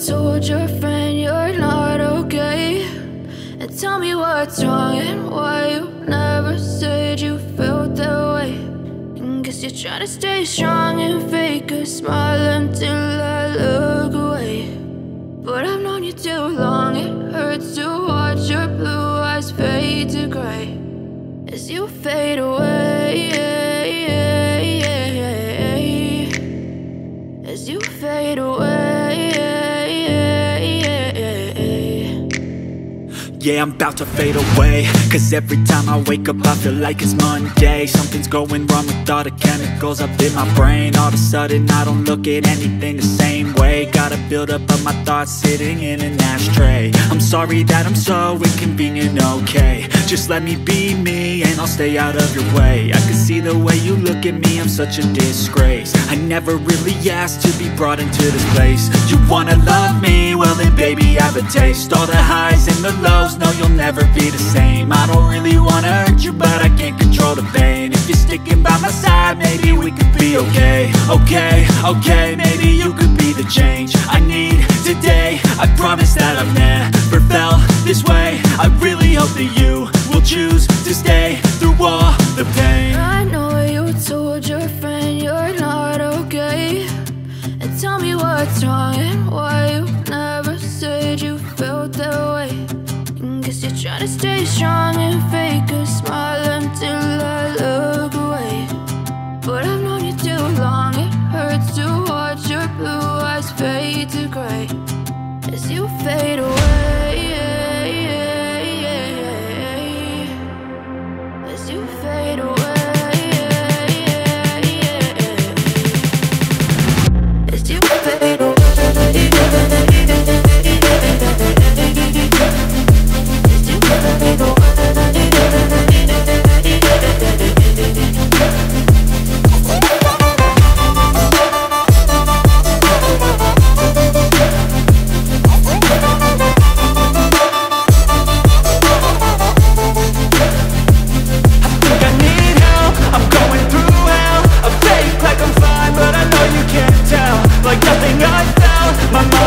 told your friend you're not okay, and tell me what's wrong and why you never said you felt that way. And guess you're trying to stay strong and fake a smile until I look away. But I've known you too long, it hurts to watch your blue eyes fade to gray as you fade away, as you fade away. Yeah, I'm about to fade away, cause every time I wake up I feel like it's Monday. Something's going wrong with all the chemicals up in my brain. All of a sudden I don't look at anything the same way. Got a build up of my thoughts sitting in an ashtray. I'm sorry that I'm so inconvenient, okay. Just let me be me and I'll stay out of your way. I can see the way you look at me, I'm such a disgrace. I never really asked to be brought into this place. You wanna love me? Well then baby have a taste. All the highs and the lows, no, you'll never be the same. I don't really wanna hurt you, but I can't control the pain. If you're sticking by my side, maybe we could be okay. Okay, maybe you could be the change I need today. I promise that I've never felt this way. I really hope that you will choose to stay through all the pain. I know you told your friend you're not okay, and tell me what's wrong and why you never said you felt that way. Guess you're trying to stay strong and fake a smile until I look away. But I've known you too long, it hurts to watch your blue eyes fade to gray as you fade away, as you fade away, as you fade away. Like nothing I felt, my mind